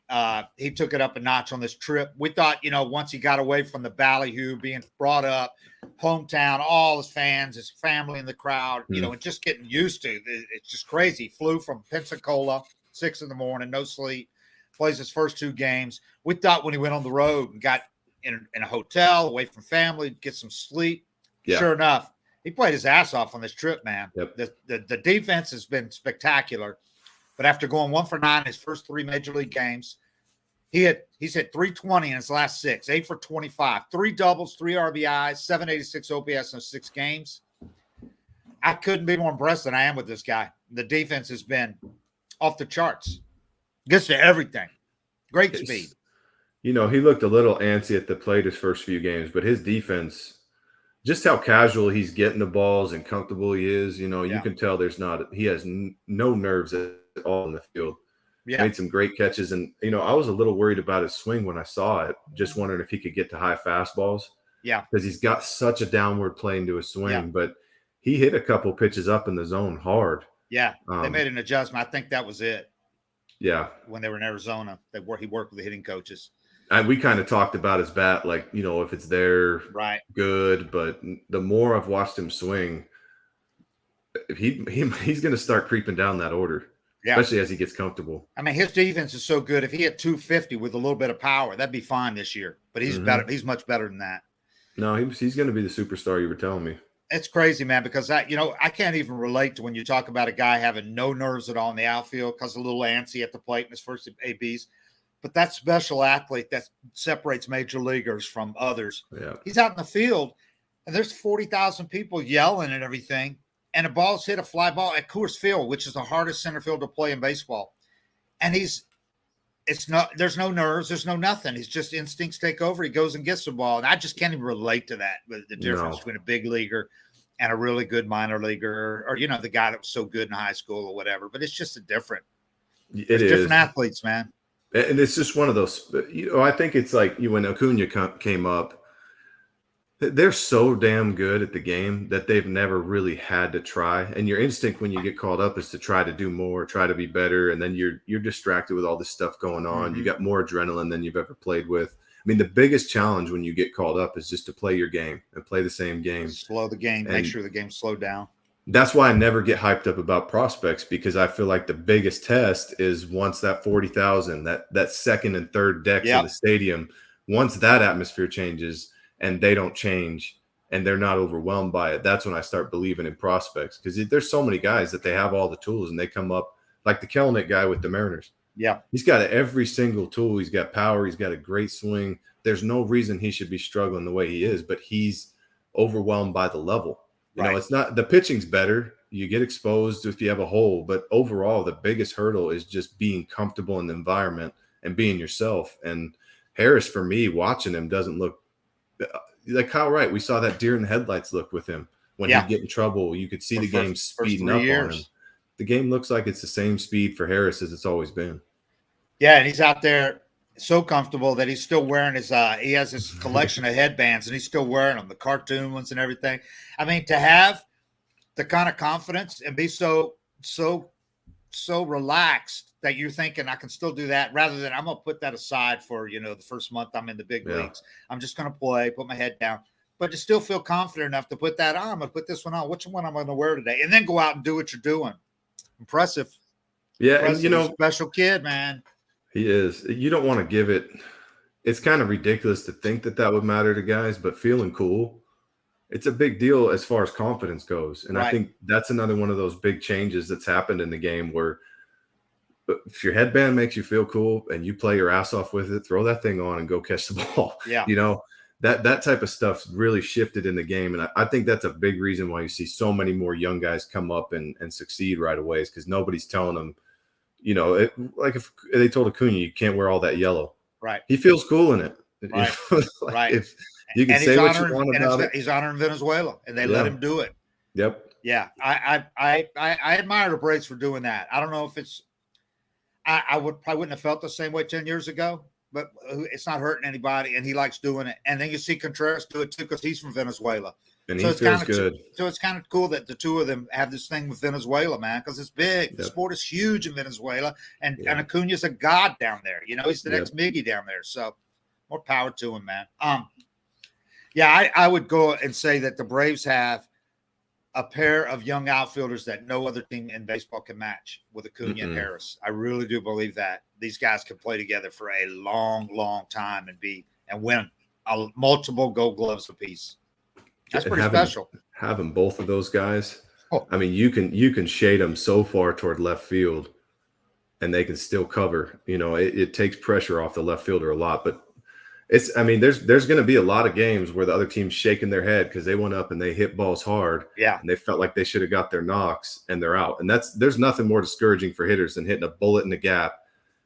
He took it up a notch on this trip. We thought, once he got away from the ballyhoo, being brought up, hometown, all his fans, his family in the crowd, and just getting used to it. It's just crazy. He flew from Pensacola, 6 a.m, no sleep, plays his first 2 games. We thought when he went on the road and got in a hotel, away from family, get some sleep. Yeah. Sure enough, he played his ass off on this trip, man. Yep. The defense has been spectacular. But after going 1 for 9 in his first 3 major league games, he's hit 320 in his last 6, 8 for 25, 3 doubles, 3 RBIs, 786 OPS in 6 games. I couldn't be more impressed than I am with this guy. The defense has been off the charts. Gets to everything. Great speed. He looked a little antsy at the plate his first few games, but his defense, just how casual he's getting the balls and comfortable he is, you can tell he has no nerves at all in the field. Yeah. Made some great catches. And, I was a little worried about his swing when I saw it, just wondering if he could get to high fastballs. Yeah. Because he's got such a downward plane to his swing, but he hit a couple pitches up in the zone hard. Yeah. They made an adjustment. I think that was it. Yeah. When they were in Arizona, he worked with the hitting coaches. And we kind of talked about his bat, like, if it's there, right, good. But the more I've watched him swing, he's going to start creeping down that order, especially as he gets comfortable. I mean, his defense is so good. If he hit 250 with a little bit of power, that'd be fine this year. But he's better. He's much better than that. No, he's going to be the superstar you were telling me. It's crazy, man, because I can't even relate to when you talk about a guy having no nerves at all in the outfield because a little antsy at the plate in his first ABs. But that special athlete that separates major leaguers from others. Yeah. He's out in the field, and there's 40,000 people yelling and everything, and a ball's hit a fly ball at Coors Field, which is the hardest center field to play in baseball. And there's no nerves, there's no nothing. He's just instincts take over. He goes and gets the ball, and I just can't even relate to that. With the difference between a big leaguer and a really good minor leaguer, or the guy that was so good in high school or whatever. But it's just a different. It is different athletes, man. And it's just one of those, I think it's like when Acuna came up, they're so damn good at the game that they've never really had to try. And your instinct when you get called up is to try to do more, try to be better. And then you're distracted with all this stuff going on. You got more adrenaline than you've ever played with. I mean, the biggest challenge when you get called up is just to play your game and play the same game. Slow the game, make sure the game's slowed down. That's why I never get hyped up about prospects, because I feel like the biggest test is once that 40,000, that second and third decks in the stadium, once that atmosphere changes and they don't change and they're not overwhelmed by it, that's when I start believing in prospects, because there's so many guys that they have all the tools and they come up like the Kelnick guy with the Mariners. Yeah. He's got every single tool. He's got power. He's got a great swing. There's no reason he should be struggling the way he is, but he's overwhelmed by the level. You know, it's not – the pitching's better. You get exposed if you have a hole. But overall, the biggest hurdle is just being comfortable in the environment and being yourself. And Harris, for me, watching him doesn't look – like Kyle Wright, we saw that deer in the headlights look with him. When he'd get in trouble, you could see the game speeding up on him. The game looks like it's the same speed for Harris as it's always been. Yeah, and he's out there so comfortable that he's still wearing his he has his collection of headbands and he's still wearing them, the cartoon ones and everything. I mean, to have the kind of confidence and be so relaxed that you're thinking I can still do that, rather than I'm gonna put that aside for the first month I'm in the big leagues. I'm just gonna play, put my head down, but to still feel confident enough to put that on. I'm gonna put this one on. Which one I'm gonna wear today? And then go out and do what you're doing. Impressive. Yeah, Impressive. and Special kid, man. He is. You don't want to give it – it's kind of ridiculous to think that would matter to guys, but feeling cool, it's a big deal as far as confidence goes. And I think that's another one of those big changes that's happened in the game, where if your headband makes you feel cool and you play your ass off with it, throw that thing on and go catch the ball. Yeah. That type of stuff really shifted in the game. And I think that's a big reason why you see so many more young guys come up and succeed right away, is because nobody's telling them, like if they told Acuna, you can't wear all that yellow. Right. He feels cool in it. Right. Right. If you can say what you want about it. He's honoring Venezuela, and they let him do it. Yep. Yeah. I admire the Braves for doing that. I don't know if it's I wouldn't have felt the same way 10 years ago, but it's not hurting anybody, and he likes doing it. And then you see Contreras do it too, because he's from Venezuela. And he feels good. So it's kind of cool that the two of them have this thing with Venezuela, man, because it's big. The sport is huge in Venezuela, and Acuña's a god down there. He's the next Miggy down there. So more power to him, man. I would go and say that the Braves have a pair of young outfielders that no other team in baseball can match with Acuna and Harris. I really do believe that these guys can play together for a long, long time and win multiple Gold Gloves apiece. That's pretty special. Having both of those guys, I mean, you can shade them so far toward left field, and they can still cover. It takes pressure off the left fielder a lot. But there's going to be a lot of games where the other team's shaking their head because they went up and they hit balls hard. Yeah, and they felt like they should have got their knocks, and they're out. And there's nothing more discouraging for hitters than hitting a bullet in the gap,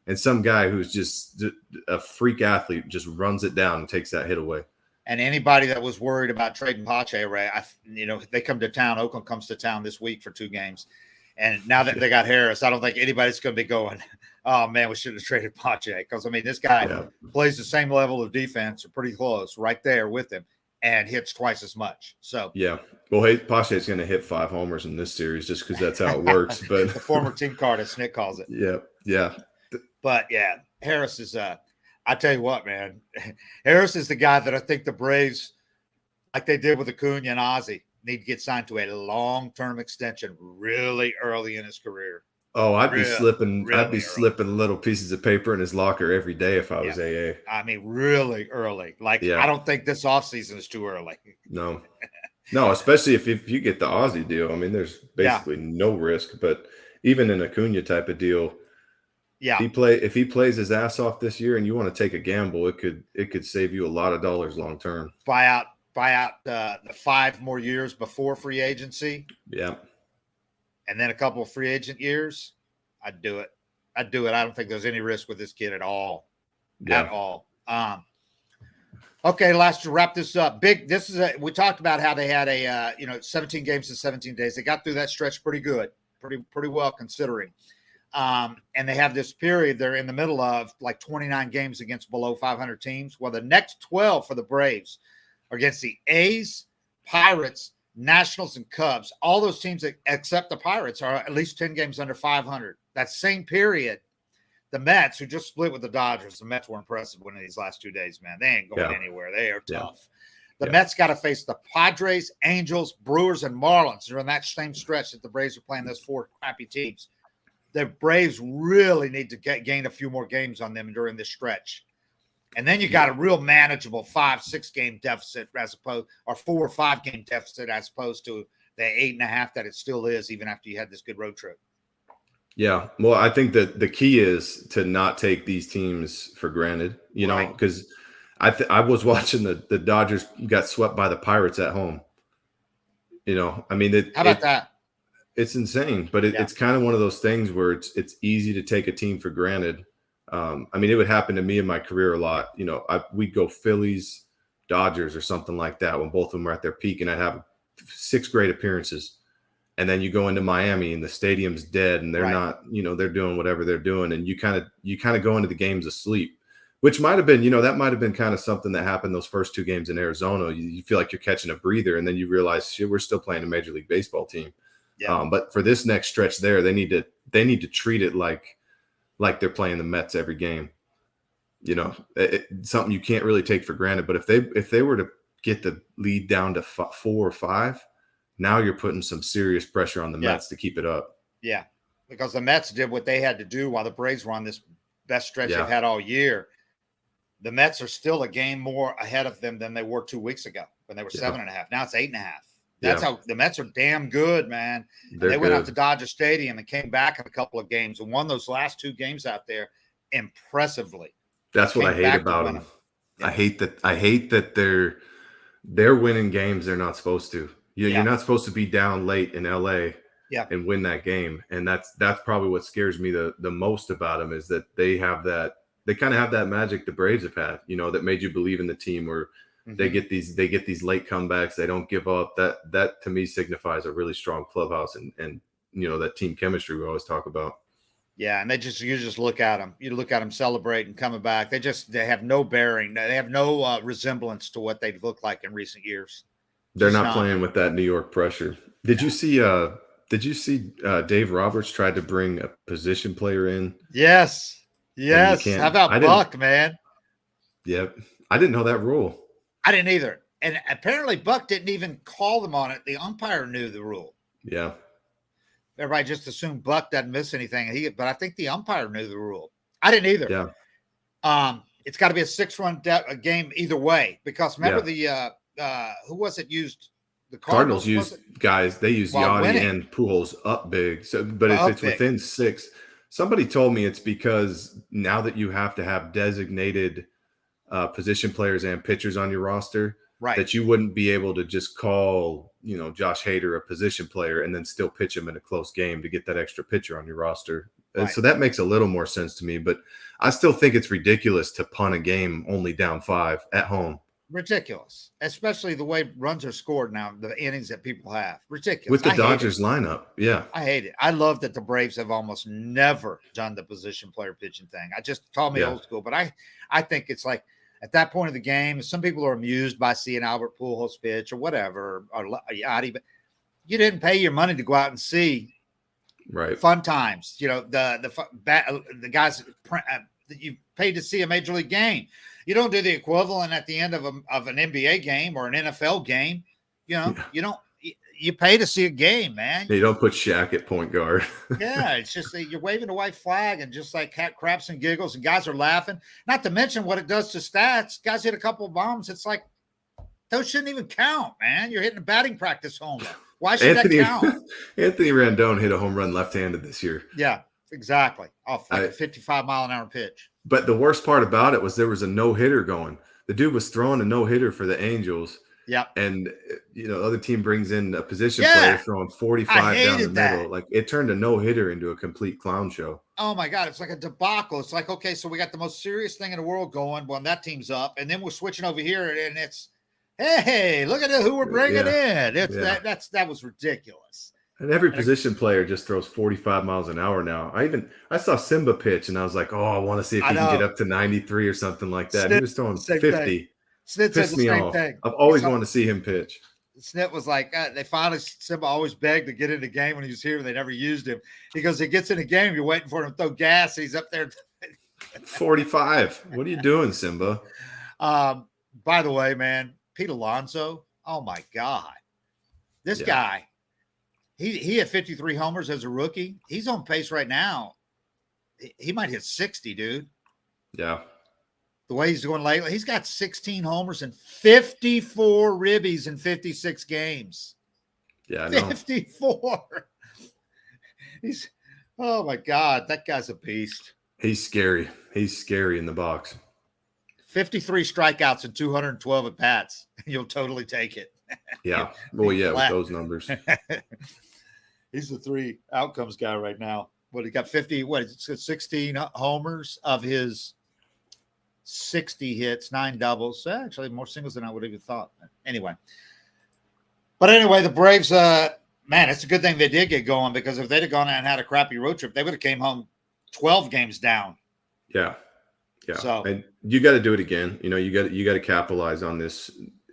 and some guy who's just a freak athlete just runs it down and takes that hit away. And anybody that was worried about trading Pache, Ray, they come to town. Oakland comes to town this week for 2 games. And now that they got Harris, I don't think anybody's going to be going, oh, man, we should have traded Pache. Because, this guy plays the same level of defense, or pretty close, right there with him, and hits twice as much. So yeah. Well, hey, Pache is going to hit 5 homers in this series just because that's how it works. But the former team card, as Nick calls it. Yeah. But, yeah, Harris is I tell you what, man, Harris is the guy that I think the Braves, like they did with Acuna and Ozzie, need to get signed to a long-term extension really early in his career. Oh, I'd be slipping little pieces of paper in his locker every day if I was AA. Really early. I don't think this offseason is too early. No, especially if you get the Ozzie deal. There's basically no risk. But even an Acuna type of deal, if he plays his ass off this year and you want to take a gamble, it could save you a lot of dollars long term. Buy out the 5 more years before free agency. Yeah. And then a couple of free agent years. I'd do it. I don't think there's any risk with this kid at all. At all. Okay, last to wrap this up. We talked about how they had a 17 games in 17 days. They got through that stretch pretty good, pretty well considering. And they have this period they're in the middle of, like 29 games against below 500 teams. Well, the next 12 for the Braves are against the A's, Pirates, Nationals, and Cubs. All those teams except the Pirates are at least 10 games under 500. That same period, the Mets, who just split with the Dodgers, the Mets were impressive winning these last 2 days, man. They ain't going anywhere. They are tough. The Mets got to face the Padres, Angels, Brewers, and Marlins during that same stretch that the Braves are playing those 4 crappy teams. The Braves really need to gain a few more games on them during this stretch. And then you got a real manageable 5-6 game deficit as opposed, or 4 or 5 game deficit as opposed to the 8.5 that it still is, even after you had this good road trip. Yeah. Well, I think that the key is to not take these teams for granted, you know, because I was watching the Dodgers got swept by the Pirates at home. You know, I mean, how about that? It's insane, but it's kind of one of those things where it's easy to take a team for granted. I mean, it would happen to me in my career a lot. You know, we'd go Phillies, Dodgers, or something like that when both of them were at their peak, and I'd have 6 great appearances. And then you go into Miami and the stadium's dead, and they're not, you know, they're doing whatever they're doing, and you kind of go into the games asleep, which might have been, you know, that might have been kind of something that happened those first 2 games in Arizona. You feel like you're catching a breather, and then you realize, shit, we're still playing a Major League Baseball team. Yeah. But for this next stretch there, they need to treat it like they're playing the Mets every game. You know, it's something you can't really take for granted. But if they were to get the lead down to 4 or 5, now you're putting some serious pressure on the Mets to keep it up. Yeah, because the Mets did what they had to do while the Braves were on this best stretch they've had all year. The Mets are still a game more ahead of them than they were 2 weeks ago when they were 7.5. Now it's 8.5. That's how the Mets are damn good, man. They went out to Dodger Stadium and came back in a couple of games and won those last 2 games out there impressively. That's what I hate about them. Yeah. I hate that they're winning games they're not supposed to. You're not supposed to be down late in LA and win that game. And that's probably what scares me the most about them, is that they kind of have that magic the Braves have had, you know, that made you believe in the team, where they get these late comebacks. They don't give up. That to me signifies a really strong clubhouse and you know, that team chemistry we always talk about. Yeah, and you just look at them. You look at them celebrating, coming back. They have no bearing. They have no resemblance to what they've looked like in recent years. They're not playing with that New York pressure. Did you see Dave Roberts tried to bring a position player in? Yes. How about Buck, man? Yep. I didn't know that rule. I didn't either. And apparently Buck didn't even call them on it. The umpire knew the rule. Yeah. Everybody just assumed Buck doesn't miss anything. But I think the umpire knew the rule. I didn't either. Yeah. It's got to be a 6-run game either way, because remember the who was it used? The Cardinals used guys. They used Yachty and Pujols up big. So, but if it's within 6, somebody told me it's because now that you have to have designated position players and pitchers on your roster, that you wouldn't be able to just call, you know, Josh Hader a position player and then still pitch him in a close game to get that extra pitcher on your roster. And so that makes a little more sense to me, but I still think it's ridiculous to punt a game only down 5 at home. Ridiculous, especially the way runs are scored now, the innings that people have. Ridiculous. With the Dodgers lineup. Yeah. I hate it. I love that the Braves have almost never done the position player pitching thing. I just call me old school, but I think it's like, at that point of the game, some people are amused by seeing Albert Pujols pitch or whatever, or Yachty, but you didn't pay your money to go out and see fun times. You know, the guys that you paid to see a major league game. You don't do the equivalent at the end of an NBA game or an NFL game. You know, you pay to see a game, man. You don't put Shaq at point guard. Yeah, it's just you're waving a white flag and just like craps and giggles, and guys are laughing. Not to mention what it does to stats. Guys hit a couple of bombs. It's like, those shouldn't even count, man. You're hitting a batting practice homer. Why should that count? Anthony Rendon hit a home run left-handed this year. Yeah, exactly. Off like a 55-mile-an-hour pitch. But the worst part about it was there was a no-hitter going. The dude was throwing a no-hitter for the Angels. Yeah. And, you know, the other team brings in a position player throwing 45 down the middle. Like, it turned a no-hitter into a complete clown show. Oh, my God. It's like a debacle. It's like, okay, so we got the most serious thing in the world going when that team's up, and then we're switching over here, and it's, hey, look at who we're bringing in. That was ridiculous. And every position player just throws 45 miles an hour now. I saw Simba pitch, and I was like, oh, I want to see if he can get up to 93 or something like that. He was throwing 50. Snit said the same thing. I've always wanted to see him pitch. Snit was like, they finally, Simba always begged to get in the game when he was here. They never used him. He goes, he gets in the game, you're waiting for him to throw gas. He's up there. 45. What are you doing, Simba? By the way, man, Pete Alonso, oh my God. This guy, he had 53 homers as a rookie. He's on pace right now. He might hit 60, dude. Yeah. The way he's going lately, he's got 16 homers and 54 ribbies in 56 games. Yeah, I know. 54. Oh my God, that guy's a beast. He's scary. He's scary in the box. 53 strikeouts and 212 at bats. You'll totally take it. Yeah. Well, yeah, with those numbers. He's the 3 outcomes guy right now. He got 16 homers of his 60 hits, 9 doubles. Actually, more singles than I would have even thought. Anyway. But anyway, the Braves, man, it's a good thing they did get going, because if they'd have gone out and had a crappy road trip, they would have came home 12 games down. Yeah. Yeah. So, and you got to do it again. You know, you got to capitalize on this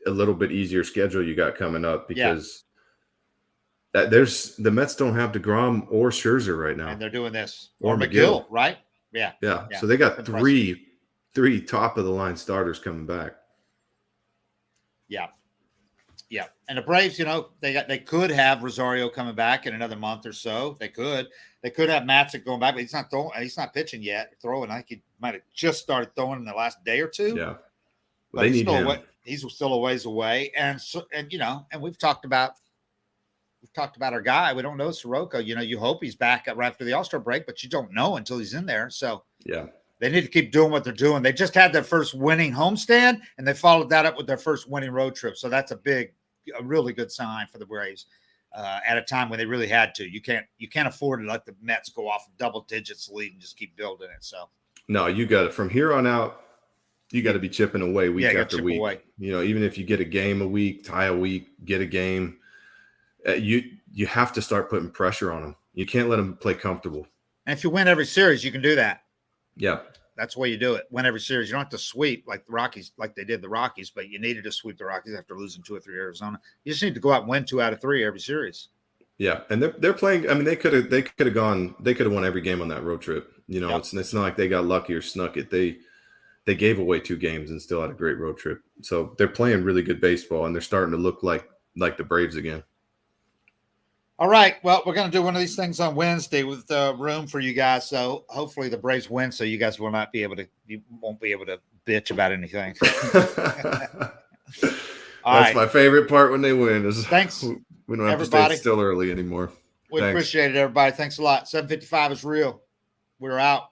a little bit easier schedule you got coming up, because the Mets don't have DeGrom or Scherzer right now. And they're doing this. Or McGill, right? Yeah. Yeah. So they got three top of the line starters coming back. Yeah. Yeah. And the Braves, you know, they could have Rosario coming back in another month or so. They could have Matzik going back, but he's not pitching yet. Throwing, I think he might have just started throwing in the last day or two. Yeah. But they need him. He's still a ways away. And you know, and we've talked about our guy. We don't know Soroka. You know, you hope he's back right after the All-Star break, but you don't know until he's in there. So yeah. They need to keep doing what they're doing. They just had their first winning homestand, and they followed that up with their first winning road trip. So that's a really good sign for the Braves at a time when they really had to. You can't afford to let the Mets go off double digits lead and just keep building it. So no, you got it from here on out. You got to be chipping away week after week. Away. You know, even if you get a game a week, tie a week, get a game, you have to start putting pressure on them. You can't let them play comfortable. And if you win every series, you can do that. Yeah. That's the way you do it. Win every series. You don't have to sweep like the Rockies, like they did the Rockies, but you needed to sweep the Rockies after losing 2 or 3 Arizona. You just need to go out and win 2 out of 3 every series. Yeah, and they're playing. I mean, they could have won every game on that road trip. You know, it's not like they got lucky or snuck it. They gave away 2 games and still had a great road trip. So they're playing really good baseball, and they're starting to look like the Braves again. All right. Well, we're going to do one of these things on Wednesday with room for you guys. So hopefully the Braves win, so you guys you won't be able to bitch about anything. That's my favorite part when they win. Is thanks. We don't have to stay still early anymore. We appreciate it, everybody. Thanks a lot. 755 is real. We're out.